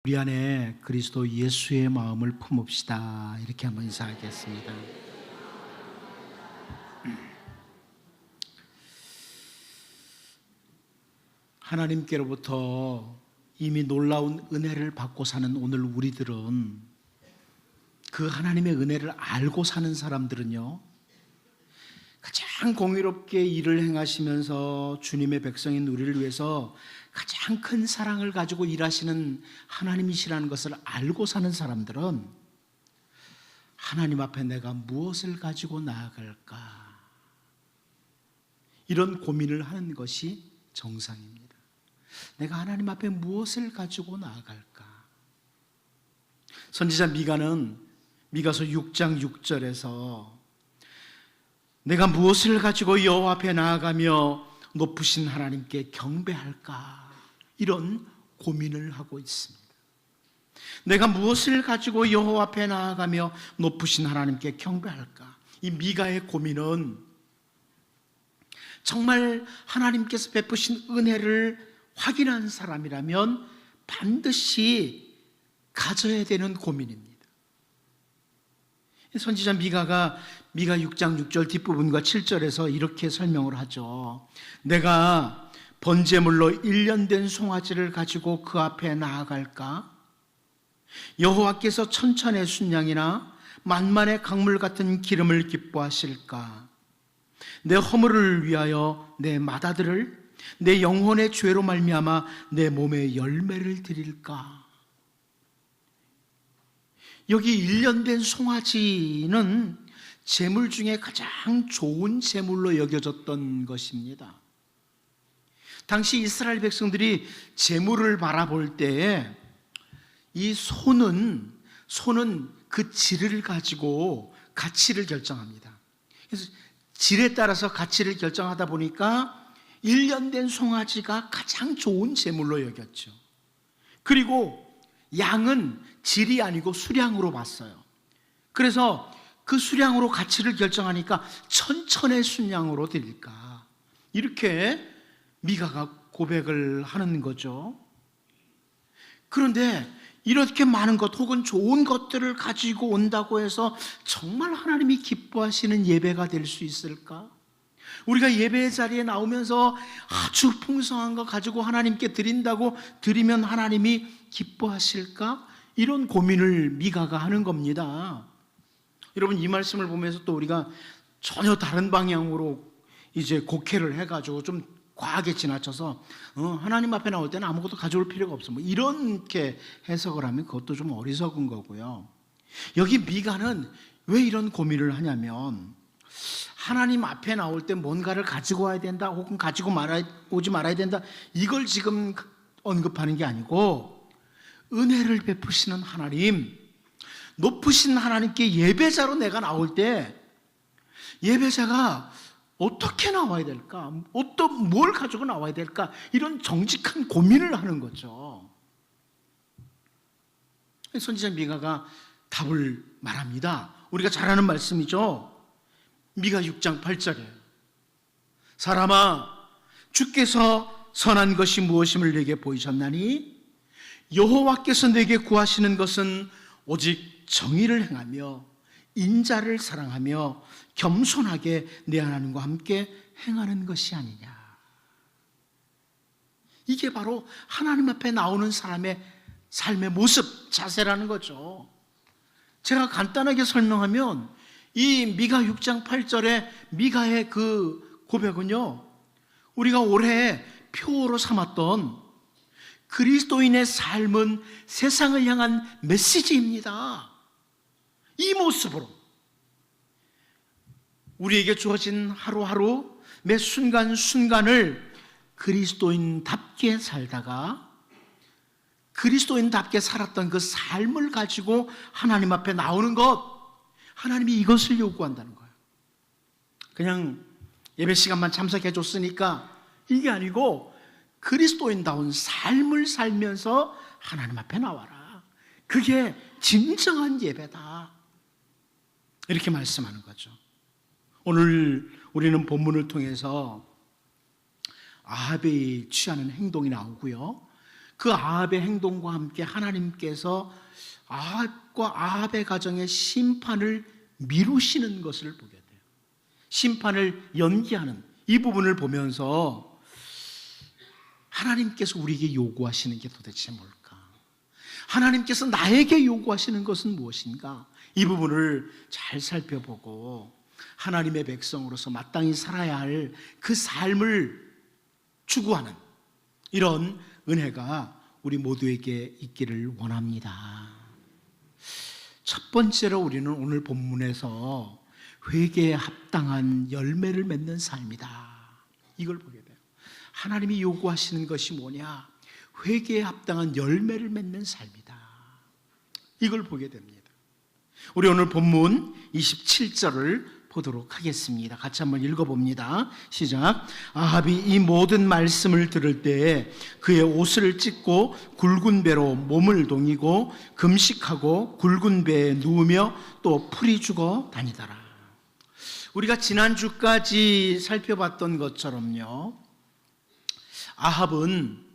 우리 안에 그리스도 예수의 마음을 품읍시다. 이렇게 한번 인사하겠습니다. 하나님께로부터 이미 놀라운 은혜를 받고 사는 오늘 우리들은, 그 하나님의 은혜를 알고 사는 사람들은요, 가장 공의롭게 일을 행하시면서 주님의 백성인 우리를 위해서 가장 큰 사랑을 가지고 일하시는 하나님이시라는 것을 알고 사는 사람들은 하나님 앞에 내가 무엇을 가지고 나아갈까, 이런 고민을 하는 것이 정상입니다. 내가 하나님 앞에 무엇을 가지고 나아갈까? 선지자 미가는 미가서 6장 6절에서 내가 무엇을 가지고 여호와 앞에 나아가며 높으신 하나님께 경배할까, 이런 고민을 하고 있습니다. 내가 무엇을 가지고 여호와 앞에 나아가며 높으신 하나님께 경배할까? 이 미가의 고민은 정말 하나님께서 베푸신 은혜를 확인한 사람이라면 반드시 가져야 되는 고민입니다. 선지자 미가가 미가 6장 6절 뒷부분과 7절에서 이렇게 설명을 하죠. 내가 번제물로 1년 된 송아지를 가지고 그 앞에 나아갈까? 여호와께서 천천의 순양이나 만만의 강물 같은 기름을 기뻐하실까? 내 허물을 위하여 내 맏아들을, 내 영혼의 죄로 말미암아 내 몸에 열매를 드릴까? 여기 1년 된 송아지는 제물 중에 가장 좋은 제물로 여겨졌던 것입니다. 당시 이스라엘 백성들이 제물을 바라볼 때에 이 소는 그 질을 가지고 가치를 결정합니다. 그래서 질에 따라서 가치를 결정하다 보니까 1년 된 송아지가 가장 좋은 제물로 여겼죠. 그리고 양은 질이 아니고 수량으로 봤어요. 그래서 그 수량으로 가치를 결정하니까 천천의 순양으로 드릴까, 이렇게 미가가 고백을 하는 거죠. 그런데 이렇게 많은 것 혹은 좋은 것들을 가지고 온다고 해서 정말 하나님이 기뻐하시는 예배가 될 수 있을까? 우리가 예배 자리에 나오면서 아주 풍성한 거 가지고 하나님께 드린다고 드리면 하나님이 기뻐하실까? 이런 고민을 미가가 하는 겁니다. 여러분, 이 말씀을 보면서 또 우리가 전혀 다른 방향으로 이제 곡해를 해가지고 좀 과하게 지나쳐서 하나님 앞에 나올 때는 아무것도 가져올 필요가 없어, 뭐 이렇게 해석을 하면 그것도 좀 어리석은 거고요. 여기 미가는 왜 이런 고민을 하냐면, 하나님 앞에 나올 때 뭔가를 가지고 와야 된다, 혹은 가지고 오지 말아야 된다, 이걸 지금 언급하는 게 아니고, 은혜를 베푸시는 하나님, 높으신 하나님께 예배자로 내가 나올 때 예배자가 어떻게 나와야 될까? 뭘 가지고 나와야 될까? 이런 정직한 고민을 하는 거죠. 선지자 미가가 답을 말합니다. 우리가 잘 아는 말씀이죠. 미가 6장 8절에 사람아, 주께서 선한 것이 무엇임을 내게 보이셨나니 여호와께서 내게 구하시는 것은 오직 정의를 행하며 인자를 사랑하며 겸손하게 내 하나님과 함께 행하는 것이 아니냐. 이게 바로 하나님 앞에 나오는 사람의 삶의 모습, 자세라는 거죠. 제가 간단하게 설명하면 이 미가 6장 8절에 미가의 그 고백은요, 우리가 올해 표어로 삼았던 그리스도인의 삶은 세상을 향한 메시지입니다. 이 모습으로 우리에게 주어진 하루하루 매 순간순간을 그리스도인답게 살다가 그리스도인답게 살았던 그 삶을 가지고 하나님 앞에 나오는 것, 하나님이 이것을 요구한다는 거예요. 그냥 예배 시간만 참석해 줬으니까 이게 아니고 그리스도인다운 삶을 살면서 하나님 앞에 나와라. 그게 진정한 예배다. 이렇게 말씀하는 거죠. 오늘 우리는 본문을 통해서 아합이 취하는 행동이 나오고요, 그 아합의 행동과 함께 하나님께서 아합과 아합의 가정의 심판을 미루시는 것을 보게 돼요. 심판을 연기하는 이 부분을 보면서 하나님께서 우리에게 요구하시는 게 도대체 뭘까? 하나님께서 나에게 요구하시는 것은 무엇인가? 이 부분을 잘 살펴보고 하나님의 백성으로서 마땅히 살아야 할 그 삶을 추구하는 이런 은혜가 우리 모두에게 있기를 원합니다. 첫 번째로 우리는 오늘 본문에서 회개에 합당한 열매를 맺는 삶이다, 이걸 보게 돼요. 하나님이 요구하시는 것이 뭐냐? 회개에 합당한 열매를 맺는 삶이다, 이걸 보게 됩니다. 우리 오늘 본문 27절을 보도록 하겠습니다. 같이 한번 읽어봅니다. 시작. 아합이 이 모든 말씀을 들을 때에 그의 옷을 찢고 굵은 배로 몸을 동이고 금식하고 굵은 배에 누우며 또 풀이 죽어 다니더라. 우리가 지난주까지 살펴봤던 것처럼요, 아합은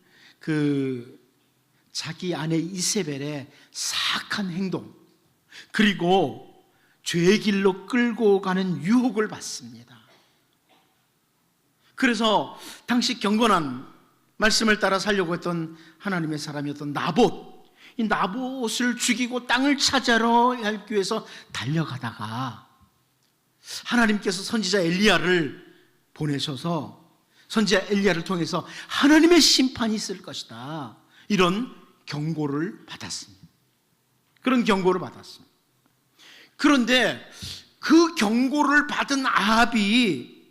자기 아내 이세벨의 사악한 행동, 그리고 죄의 길로 끌고 가는 유혹을 받습니다. 그래서 당시 경건한 말씀을 따라 살려고 했던 하나님의 사람이었던 나봇, 이 나봇을 죽이고 땅을 찾아러 밟기 위해서 달려가다가 하나님께서 선지자 엘리야를 보내셔서 선지자 엘리야를 통해서 하나님의 심판이 있을 것이다, 이런 경고를 받았습니다. 그런 경고를 받았습니다. 그런데 그 경고를 받은 아합이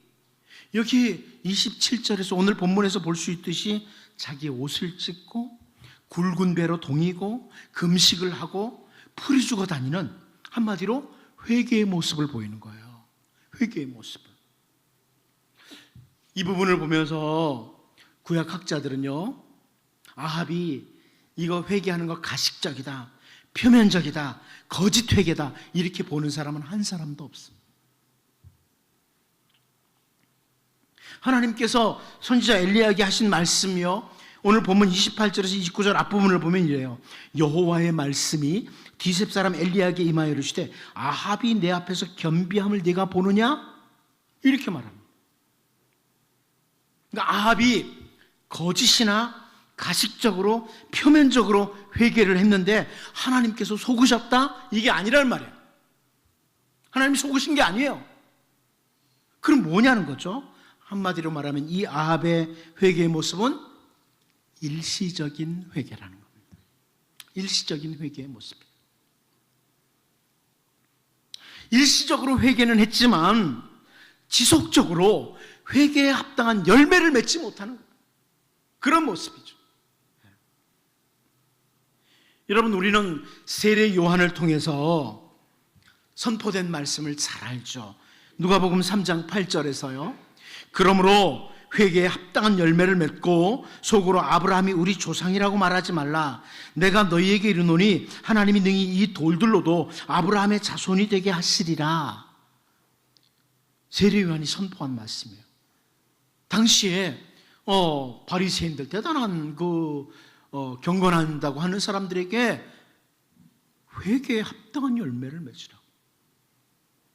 여기 27절에서 오늘 본문에서 볼 수 있듯이 자기 옷을 찢고 굵은 배로 동이고 금식을 하고 풀이 죽어 다니는, 한마디로 회개의 모습을 보이는 거예요. 회개의 모습을. 이 부분을 보면서 구약학자들은요, 아합이 이거 회개하는 거 가식적이다, 표면적이다, 거짓 회개다, 이렇게 보는 사람은 한 사람도 없습니다. 하나님께서 선지자 엘리야에게 하신 말씀이요, 오늘 본문 28절에서 29절 앞부분을 보면 이래요. 여호와의 말씀이 디셉 사람 엘리야에게 임하여 이르시되 아합이 내 앞에서 겸비함을 네가 보느냐? 이렇게 말합니다. 그러니까 아합이 거짓이나 가식적으로 표면적으로 회개를 했는데 하나님께서 속으셨다? 이게 아니란 말이에요. 하나님이 속으신 게 아니에요. 그럼 뭐냐는 거죠? 한마디로 말하면 이 아합의 회개의 모습은 일시적인 회개라는 겁니다. 일시적인 회개의 모습이에요. 일시적으로 회개는 했지만 지속적으로 회개에 합당한 열매를 맺지 못하는 그런 모습이죠. 여러분, 우리는 세례 요한을 통해서 선포된 말씀을 잘 알죠. 누가복음 3장 8절에서요, 그러므로 회개에 합당한 열매를 맺고 속으로 아브라함이 우리 조상이라고 말하지 말라. 내가 너희에게 이르노니 하나님이 능히 이 돌들로도 아브라함의 자손이 되게 하시리라. 세례 요한이 선포한 말씀이에요. 당시에 바리새인들, 대단한 경건한다고 하는 사람들에게 회개에 합당한 열매를 맺으라고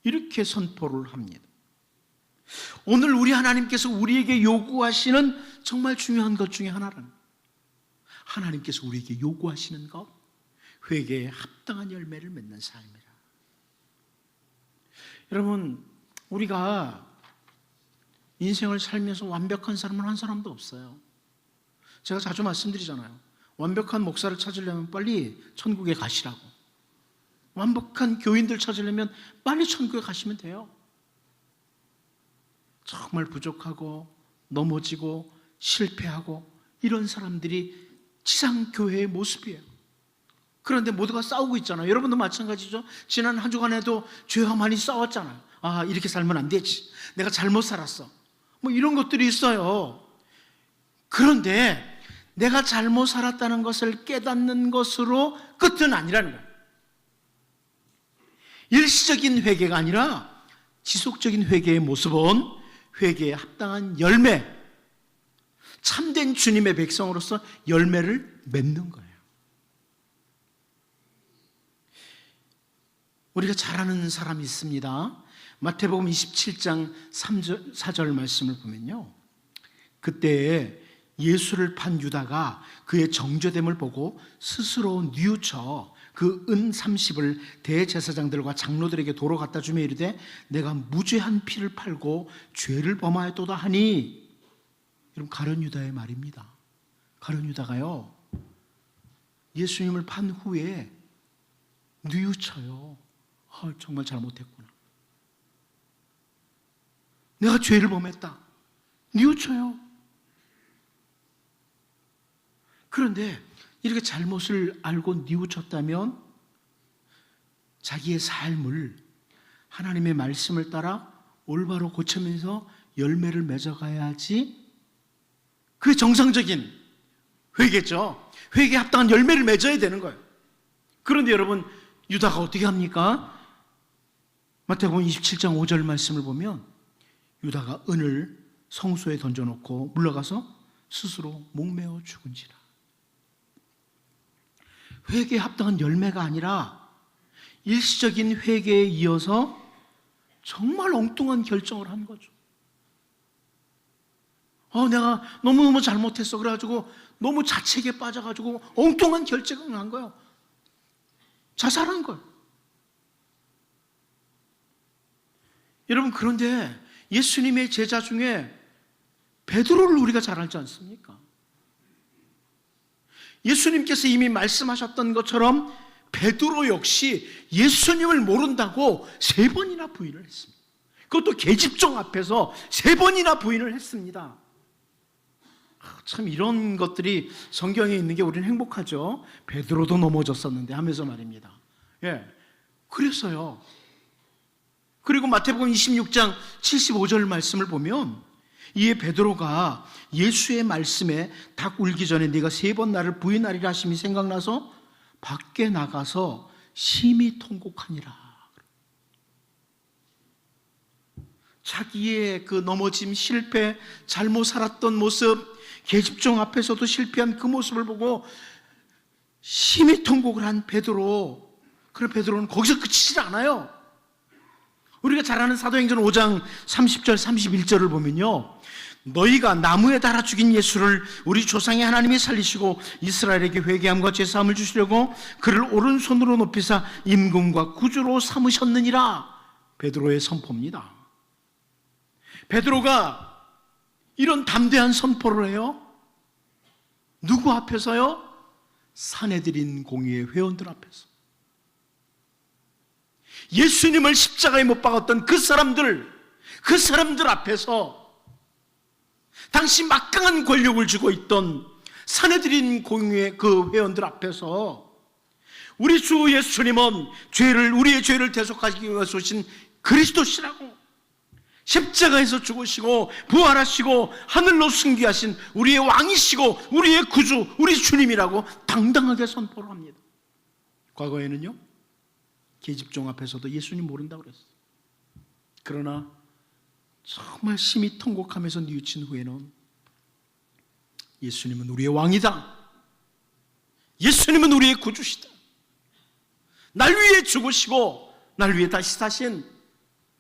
이렇게 선포를 합니다. 오늘 우리 하나님께서 우리에게 요구하시는 정말 중요한 것 중에 하나는, 하나님께서 우리에게 요구하시는 것, 회개에 합당한 열매를 맺는 삶이라. 여러분, 우리가 인생을 살면서 완벽한 사람은 한 사람도 없어요. 제가 자주 말씀드리잖아요. 완벽한 목사를 찾으려면 빨리 천국에 가시라고. 완벽한 교인들 찾으려면 빨리 천국에 가시면 돼요. 정말 부족하고 넘어지고 실패하고 이런 사람들이 지상교회의 모습이에요. 그런데 모두가 싸우고 있잖아요. 여러분도 마찬가지죠. 지난 한 주간에도 죄와 많이 싸웠잖아요. 아, 이렇게 살면 안 되지, 내가 잘못 살았어, 뭐 이런 것들이 있어요. 그런데 내가 잘못 살았다는 것을 깨닫는 것으로 끝은 아니라는 거예요. 일시적인 회개가 아니라 지속적인 회개의 모습은 회개에 합당한 열매, 참된 주님의 백성으로서 열매를 맺는 거예요. 우리가 잘 아는 사람이 있습니다. 마태복음 27장 3절, 4절 말씀을 보면요, 그때 예수를 판 유다가 그의 정죄됨을 보고 스스로 뉘우쳐 그 은 30을 대제사장들과 장로들에게 도로 갖다 주며 이르되 내가 무죄한 피를 팔고 죄를 범하였도다 하니. 여러분, 가룟 유다의 말입니다. 가룟 유다가요, 예수님을 판 후에 뉘우쳐요. 정말 잘못했구나, 내가 죄를 범했다, 뉘우쳐요. 그런데 이렇게 잘못을 알고 뉘우쳤다면 자기의 삶을 하나님의 말씀을 따라 올바로 고치면서 열매를 맺어가야지, 그게 정상적인 회개죠. 회개에 합당한 열매를 맺어야 되는 거예요. 그런데 여러분, 유다가 어떻게 합니까? 마태복음 27장 5절 말씀을 보면 유다가 은을 성소에 던져놓고 물러가서 스스로 목매어 죽은지라. 회개에 합당한 열매가 아니라 일시적인 회개에 이어서 정말 엉뚱한 결정을 한 거죠. 내가 너무너무 잘못했어. 그래가지고 너무 자책에 빠져가지고 엉뚱한 결정을 한 거예요. 자살한 거예요. 여러분, 그런데 예수님의 제자 중에 베드로를 우리가 잘 알지 않습니까? 예수님께서 이미 말씀하셨던 것처럼 베드로 역시 예수님을 모른다고 3번이나 부인을 했습니다. 그것도 계집종 앞에서 3번이나 부인을 했습니다. 참, 이런 것들이 성경에 있는 게 우리는 행복하죠. 베드로도 넘어졌었는데 하면서 말입니다. 그랬어요. 그리고 마태복음 26장 75절 말씀을 보면 이에 베드로가 예수의 말씀에 닭 울기 전에 네가 3번 나를 부인하리라 하심이 생각나서 밖에 나가서 심히 통곡하니라. 자기의 그 넘어짐, 실패, 잘못 살았던 모습, 계집종 앞에서도 실패한 그 모습을 보고 심히 통곡을 한 베드로. 그런 베드로는 거기서 그치질 않아요. 우리가 잘 아는 사도행전 5장 30절 31절을 보면요, 너희가 나무에 달아 죽인 예수를 우리 조상의 하나님이 살리시고 이스라엘에게 회개함과 죄사함을 주시려고 그를 오른손으로 높이사 임금과 구주로 삼으셨느니라. 베드로의 선포입니다. 베드로가 이런 담대한 선포를 해요. 누구 앞에서요? 산헤드린 공의회 회원들 앞에서. 예수님을 십자가에 못 박았던 그 사람들 앞에서, 당시 막강한 권력을 쥐고 있던 산헤드린 공의회 그 회원들 앞에서 우리 주 예수님은 우리의 죄를 대속하기 위해서 오신 그리스도시라고, 십자가에서 죽으시고 부활하시고 하늘로 승귀하신 우리의 왕이시고 우리의 구주, 우리 주님이라고 당당하게 선포를 합니다. 과거에는요, 계집종 앞에서도 예수님 모른다고 그랬어요. 그러나 정말 심히 통곡하면서 뉘우친 후에는 예수님은 우리의 왕이다, 예수님은 우리의 구주시다, 날 위해 죽으시고 날 위해 다시 사신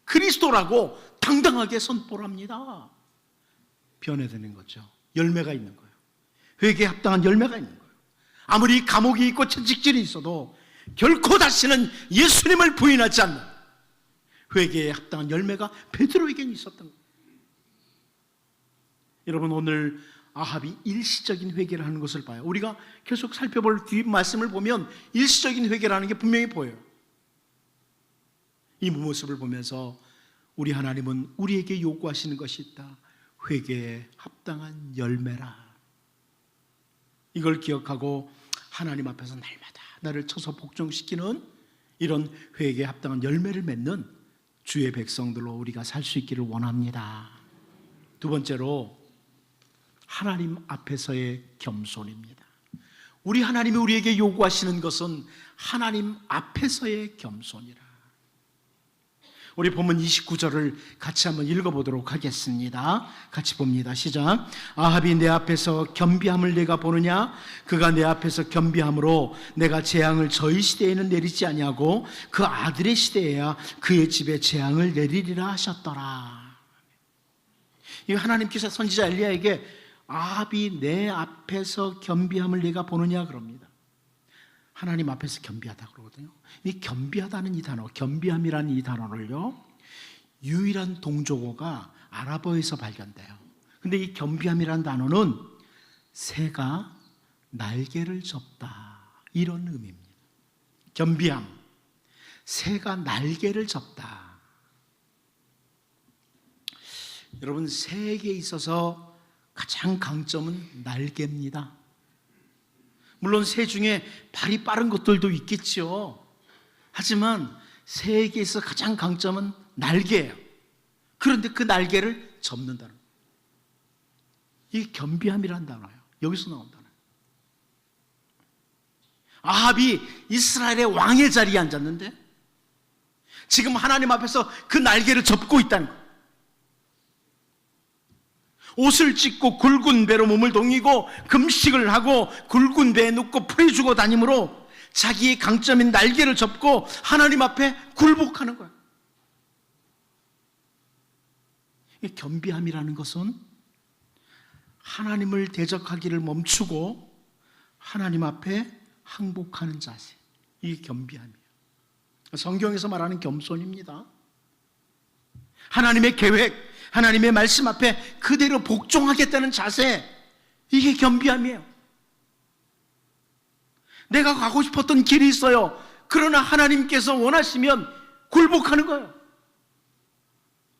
그리스도라고 당당하게 선포를 합니다. 변해되는 거죠. 열매가 있는 거예요. 회개에 합당한 열매가 있는 거예요. 아무리 감옥이 있고 채찍질이 있어도 결코 다시는 예수님을 부인하지 않는 회개에 합당한 열매가 베드로에게는 있었던 거예요. 여러분, 오늘 아합이 일시적인 회개를 하는 것을 봐요. 우리가 계속 살펴볼 뒤 말씀을 보면 일시적인 회개라는 게 분명히 보여요. 이 모습을 보면서 우리 하나님은 우리에게 요구하시는 것이 있다. 회개에 합당한 열매라. 이걸 기억하고 하나님 앞에서 날마다 나를 쳐서 복종시키는 이런 회개에 합당한 열매를 맺는 주의 백성들로 우리가 살 수 있기를 원합니다. 두 번째로, 하나님 앞에서의 겸손입니다. 우리 하나님이 우리에게 요구하시는 것은 하나님 앞에서의 겸손이라. 우리 본문 29절을 같이 한번 읽어보도록 하겠습니다. 같이 봅니다. 시작. 아합이 내 앞에서 겸비함을 내가 보느냐? 그가 내 앞에서 겸비함으로 내가 재앙을 저희 시대에는 내리지 아니하고 그 아들의 시대에야 그의 집에 재앙을 내리리라 하셨더라. 이 하나님께서 선지자 엘리야에게 아합이 내 앞에서 겸비함을 내가 보느냐 그럽니다. 하나님 앞에서 겸비하다 그러거든요. 이 겸비하다는 이 단어, 겸비함이라는 이 단어를요, 유일한 동조어가 아랍어에서 발견돼요. 근데 이 겸비함이라는 단어는 새가 날개를 접다, 이런 의미입니다. 겸비함, 새가 날개를 접다. 여러분, 새에게 있어서 가장 강점은 날개입니다. 물론 새 중에 발이 빠른 것들도 있겠죠. 하지만 새에게 있어 가장 강점은 날개예요. 그런데 그 날개를 접는다는 거예요. 이게 겸비함이라는 단어예요. 여기서 나온 단어예요. 아합이 이스라엘의 왕의 자리에 앉았는데 지금 하나님 앞에서 그 날개를 접고 있다는 거예요. 옷을 찢고 굵은 배로 몸을 동이고 금식을 하고 굵은 배에 눕고 풀이 주고 다니므로 자기의 강점인 날개를 접고 하나님 앞에 굴복하는 거예요. 겸비함이라는 것은 하나님을 대적하기를 멈추고 하나님 앞에 항복하는 자세, 이게 겸비함이에요. 성경에서 말하는 겸손입니다. 하나님의 계획, 하나님의 말씀 앞에 그대로 복종하겠다는 자세, 이게 겸비함이에요. 내가 가고 싶었던 길이 있어요. 그러나 하나님께서 원하시면 굴복하는 거예요.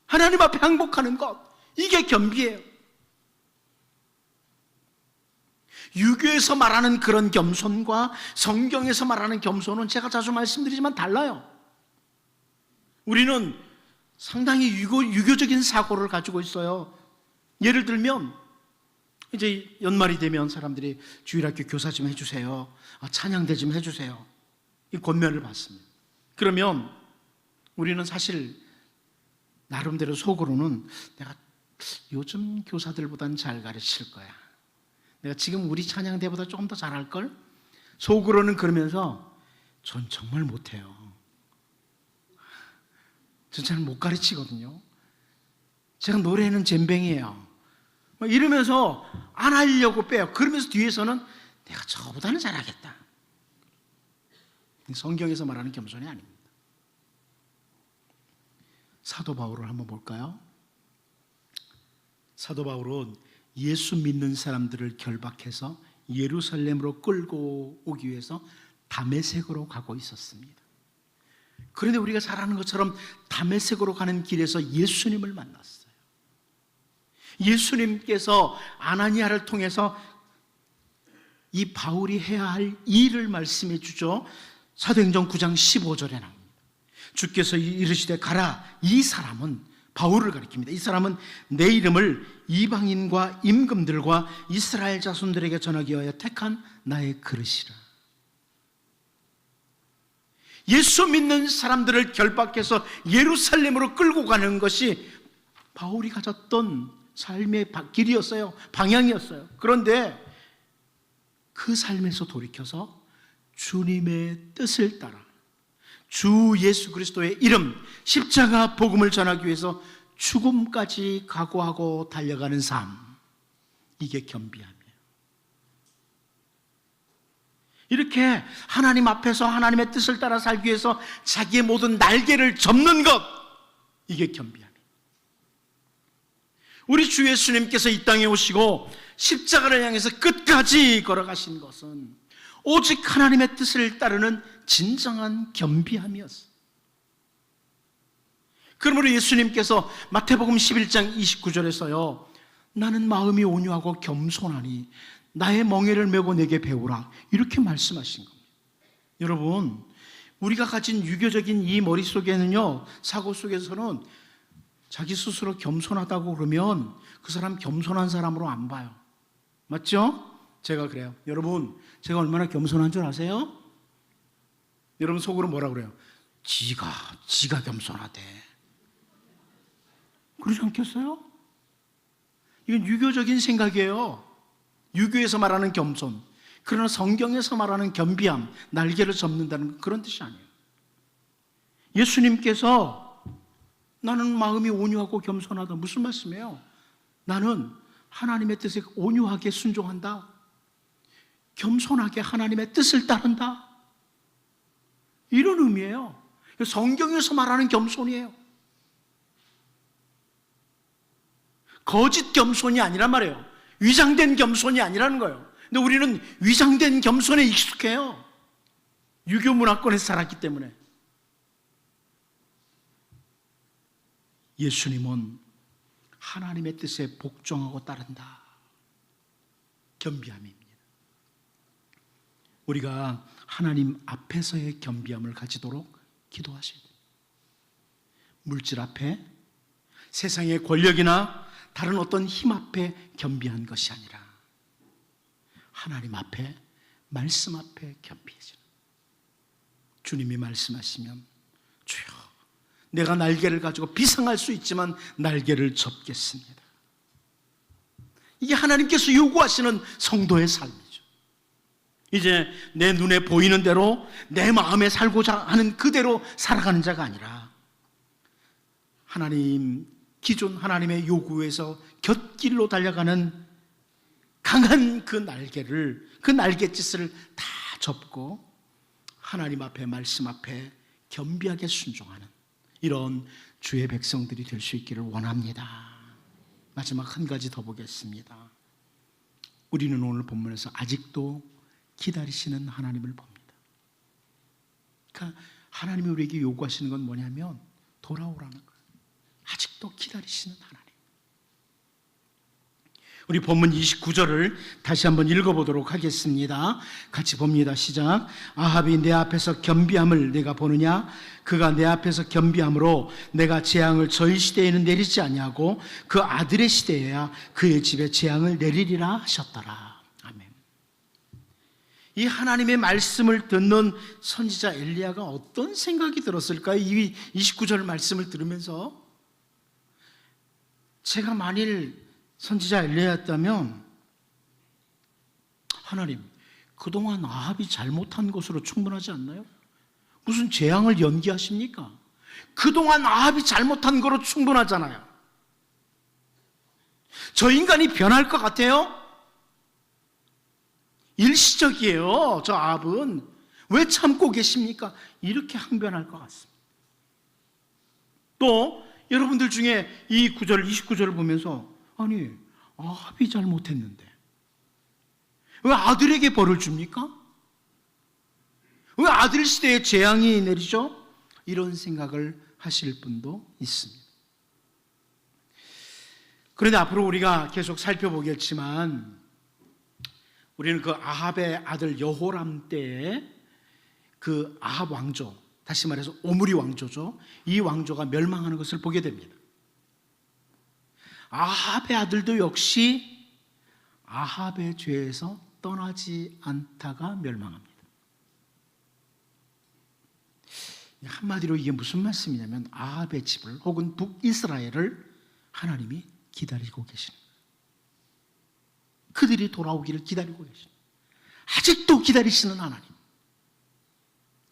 하나님 앞에 항복하는 것, 이게 겸비예요. 유교에서 말하는 그런 겸손과 성경에서 말하는 겸손은 제가 자주 말씀드리지만 달라요. 우리는 상당히 유교적인 사고를 가지고 있어요. 예를 들면 이제 연말이 되면 사람들이 주일학교 교사 좀 해주세요, 찬양대 좀 해주세요, 이 권면을 받습니다. 그러면 우리는 사실 나름대로 속으로는 내가 요즘 교사들보다는 잘 가르칠 거야, 내가 지금 우리 찬양대보다 조금 더 잘할걸? 속으로는 그러면서 전 정말 못해요. 전 잘 못 가르치거든요. 제가 노래는 젬병이에요. 이러면서 안 하려고 빼요. 그러면서 뒤에서는 내가 저보다는 잘하겠다. 성경에서 말하는 겸손이 아닙니다. 사도 바울을 한번 볼까요? 사도 바울은 예수 믿는 사람들을 결박해서 예루살렘으로 끌고 오기 위해서 다메섹으로 가고 있었습니다. 그런데 우리가 잘 아는 것처럼 다메섹으로 가는 길에서 예수님을 만났어요. 예수님께서 아나니아를 통해서 이 바울이 해야 할 일을 말씀해 주죠. 사도행전 9장 15절에 나옵니다. 주께서 이르시되 가라. 이 사람은 바울을 가리킵니다. 이 사람은 내 이름을 이방인과 임금들과 이스라엘 자손들에게 전하기 위하여 택한 나의 그릇이라. 예수 믿는 사람들을 결박해서 예루살렘으로 끌고 가는 것이 바울이 가졌던 삶의 길이었어요. 방향이었어요. 그런데 그 삶에서 돌이켜서 주님의 뜻을 따라 주 예수 그리스도의 이름, 십자가 복음을 전하기 위해서 죽음까지 각오하고 달려가는 삶, 이게 겸비함이에요. 이렇게 하나님 앞에서 하나님의 뜻을 따라 살기 위해서 자기의 모든 날개를 접는 것, 이게 겸비함이에요. 우리 주 예수님께서 이 땅에 오시고 십자가를 향해서 끝까지 걸어가신 것은 오직 하나님의 뜻을 따르는 진정한 겸비함이었어요. 그러므로 예수님께서 마태복음 11장 29절에서요 나는 마음이 온유하고 겸손하니 나의 멍에를 메고 내게 배우라, 이렇게 말씀하신 겁니다. 여러분, 우리가 가진 유교적인 이 머릿속에는요, 사고 속에서는 자기 스스로 겸손하다고 그러면 그 사람 겸손한 사람으로 안 봐요. 맞죠? 제가 그래요. 여러분, 제가 얼마나 겸손한 줄 아세요? 여러분 속으로 뭐라 그래요? 지가 겸손하대. 그러지 않겠어요? 이건 유교적인 생각이에요. 유교에서 말하는 겸손. 그러나 성경에서 말하는 겸비함, 날개를 접는다는 그런 뜻이 아니에요. 예수님께서 나는 마음이 온유하고 겸손하다. 무슨 말씀이에요? 나는 하나님의 뜻에 온유하게 순종한다. 겸손하게 하나님의 뜻을 따른다. 이런 의미예요. 성경에서 말하는 겸손이에요. 거짓 겸손이 아니란 말이에요. 위장된 겸손이 아니라는 거예요. 근데 우리는 위장된 겸손에 익숙해요. 유교 문화권에서 살았기 때문에. 예수님은 하나님의 뜻에 복종하고 따른다. 겸비함입니다. 우리가 하나님 앞에서의 겸비함을 가지도록 기도하셔야 돼요. 물질 앞에, 세상의 권력이나 다른 어떤 힘 앞에 겸비한 것이 아니라 하나님 앞에, 말씀 앞에 겸비해지는. 주님이 말씀하시면 주여, 내가 날개를 가지고 비상할 수 있지만 날개를 접겠습니다. 이게 하나님께서 요구하시는 성도의 삶이죠. 이제 내 눈에 보이는 대로 내 마음에 살고자 하는 그대로 살아가는 자가 아니라 하나님 기존 하나님의 요구에서 곁길로 달려가는 강한 그 날개를, 그 날갯짓을 다 접고 하나님 앞에, 말씀 앞에 겸비하게 순종하는 이런 주의 백성들이 될 수 있기를 원합니다. 마지막 한 가지 더 보겠습니다. 우리는 오늘 본문에서 아직도 기다리시는 하나님을 봅니다. 그러니까 하나님이 우리에게 요구하시는 건 뭐냐면 돌아오라는 거예요. 아직도 기다리시는 하나님. 우리 본문 29절을 다시 한번 읽어보도록 하겠습니다. 같이 봅니다. 시작. 아합이 내 앞에서 겸비함을 내가 보느냐? 그가 내 앞에서 겸비함으로 내가 재앙을 저희 시대에는 내리지 아니하고 그 아들의 시대에야 그의 집에 재앙을 내리리라 하셨더라. 아멘. 이 하나님의 말씀을 듣는 선지자 엘리야가 어떤 생각이 들었을까요? 이 29절 말씀을 들으면서 제가 만일 선지자 엘리야였다면 하나님, 그동안 아합이 잘못한 것으로 충분하지 않나요? 무슨 재앙을 연기하십니까? 그동안 아합이 잘못한 거로 충분하잖아요. 저 인간이 변할 것 같아요? 일시적이에요. 저 아합은 왜 참고 계십니까? 이렇게 항변할 것 같습니다. 또 여러분들 중에 이 29절을 보면서 아니, 아합이 잘못했는데 왜 아들에게 벌을 줍니까? 왜 아들 시대에 재앙이 내리죠? 이런 생각을 하실 분도 있습니다. 그런데 앞으로 우리가 계속 살펴보겠지만 우리는 그 아합의 아들 여호람 때에 그 아합 왕조, 다시 말해서 오므리 왕조죠. 이 왕조가 멸망하는 것을 보게 됩니다. 아합의 아들도 역시 아합의 죄에서 떠나지 않다가 멸망합니다. 한마디로 이게 무슨 말씀이냐면 아합의 집을 혹은 북이스라엘을 하나님이 기다리고 계시는 거예요. 그들이 돌아오기를 기다리고 계시는 거예요. 아직도 기다리시는 하나님,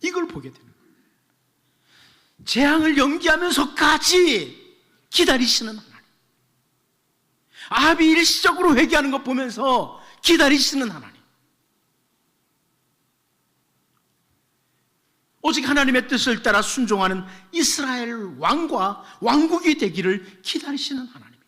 이걸 보게 되는 거예요. 재앙을 연기하면서까지 기다리시는 하나님, 아합이 일시적으로 회개하는 것 보면서 기다리시는 하나님, 오직 하나님의 뜻을 따라 순종하는 이스라엘 왕과 왕국이 되기를 기다리시는 하나님입니다.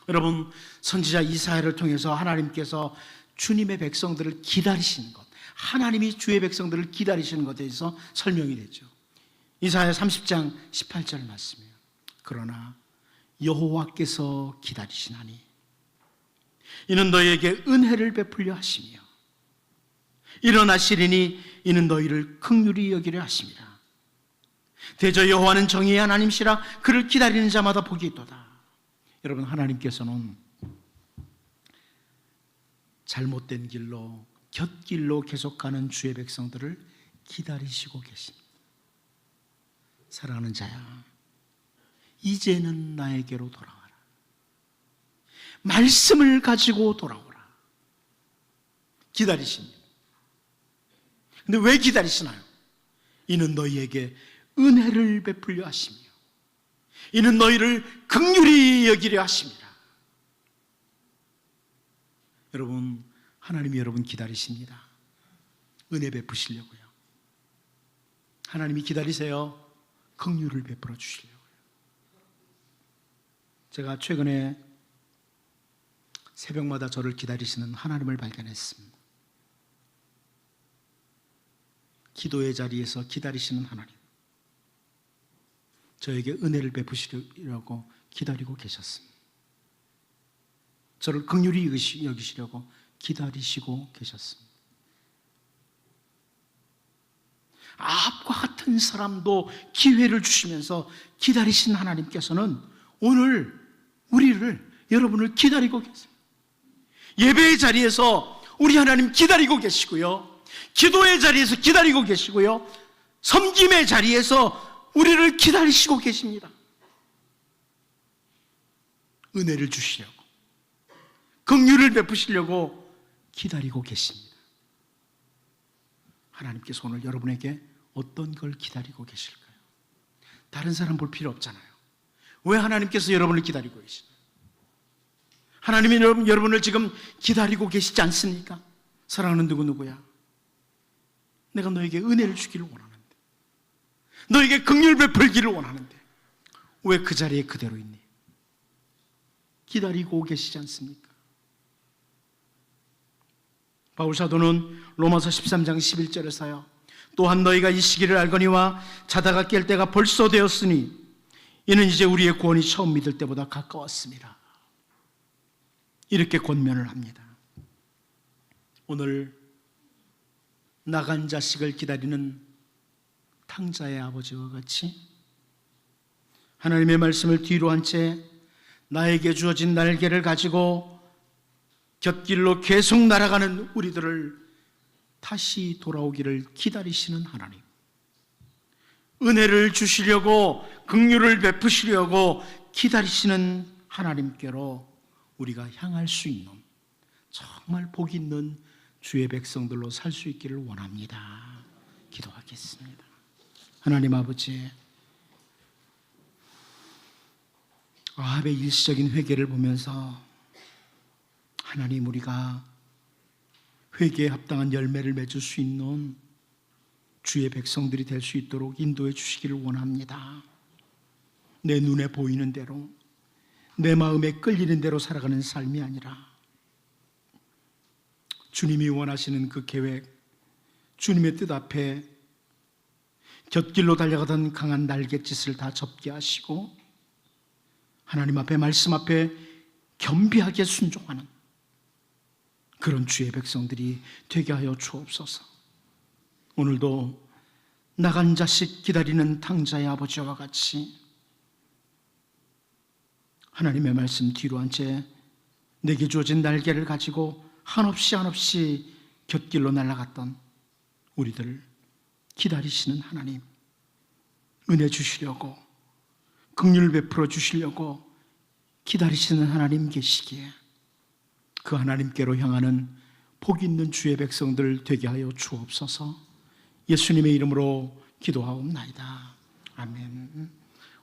여러분, 선지자 이사야를 통해서 하나님께서 주님의 백성들을 기다리시는 것, 하나님이 주의 백성들을 기다리시는 것에 대해서 설명이 되죠. 이사야 30장 18절 말씀이에요. 그러나 여호와께서 기다리시나니 이는 너희에게 은혜를 베풀려 하시며 일어나시리니 이는 너희를 긍휼히 여기려 하심이라. 대저 여호와는 정의의 하나님이시라. 그를 기다리는 자마다 복이 있도다. 여러분, 하나님께서는 잘못된 길로, 곁길로 계속가는 주의 백성들을 기다리시고 계십니다. 사랑하는 자야, 이제는 나에게로 돌아와라. 말씀을 가지고 돌아오라. 기다리십니다. 근데 왜 기다리시나요? 이는 너희에게 은혜를 베풀려 하시며 이는 너희를 긍휼히 여기려 하십니다. 여러분, 하나님이 여러분 기다리십니다. 은혜 베푸시려고요. 하나님이 기다리세요. 긍휼을 베풀어 주시려고요. 제가 최근에 새벽마다 저를 기다리시는 하나님을 발견했습니다. 기도의 자리에서 기다리시는 하나님, 저에게 은혜를 베푸시려고 기다리고 계셨습니다. 저를 긍휼히 여기시려고 기다리시고 계셨습니다. 아합과 같은 사람도 기회를 주시면서 기다리신 하나님께서는 오늘 우리를, 여러분을 기다리고 계세요. 예배의 자리에서 우리 하나님 기다리고 계시고요, 기도의 자리에서 기다리고 계시고요, 섬김의 자리에서 우리를 기다리시고 계십니다. 은혜를 주시려고, 긍휼을 베푸시려고 기다리고 계십니다. 하나님께서 오늘 여러분에게 어떤 걸 기다리고 계실까요? 다른 사람 볼 필요 없잖아요. 왜 하나님께서 여러분을 기다리고 계시나요? 하나님이 여러분을 지금 기다리고 계시지 않습니까? 사랑하는 누구야? 내가 너에게 은혜를 주기를 원하는데, 너에게 긍휼 베풀기를 원하는데 왜 그 자리에 그대로 있니? 기다리고 계시지 않습니까? 바울 사도는 로마서 13장 11절에서요, 또한 너희가 이 시기를 알거니와 자다가 깰 때가 벌써 되었으니 이는 이제 우리의 구원이 처음 믿을 때보다 가까웠습니다. 이렇게 권면을 합니다. 오늘 나간 자식을 기다리는 탕자의 아버지와 같이 하나님의 말씀을 뒤로 한 채 나에게 주어진 날개를 가지고 곁길로 계속 날아가는 우리들을 다시 돌아오기를 기다리시는 하나님, 은혜를 주시려고, 긍휼을 베푸시려고 기다리시는 하나님께로 우리가 향할 수 있는 정말 복 있는 주의 백성들로 살 수 있기를 원합니다. 기도하겠습니다. 하나님 아버지, 아합의 일시적인 회개를 보면서 하나님, 우리가 회개에 합당한 열매를 맺을 수 있는 주의 백성들이 될 수 있도록 인도해 주시기를 원합니다. 내 눈에 보이는 대로, 내 마음에 끌리는 대로 살아가는 삶이 아니라 주님이 원하시는 그 계획, 주님의 뜻 앞에 곁길로 달려가던 강한 날갯짓을 다 접게 하시고 하나님 앞에, 말씀 앞에 겸비하게 순종하는 그런 주의 백성들이 되게 하여 주옵소서. 오늘도 나간 자식 기다리는 탕자의 아버지와 같이 하나님의 말씀 뒤로 한 채 내게 주어진 날개를 가지고 한없이 곁길로 날아갔던 우리들 기다리시는 하나님, 은혜 주시려고, 긍휼 베풀어 주시려고 기다리시는 하나님 계시기에 그 하나님께로 향하는 복 있는 주의 백성들 되게 하여 주옵소서. 예수님의 이름으로 기도하옵나이다. 아멘.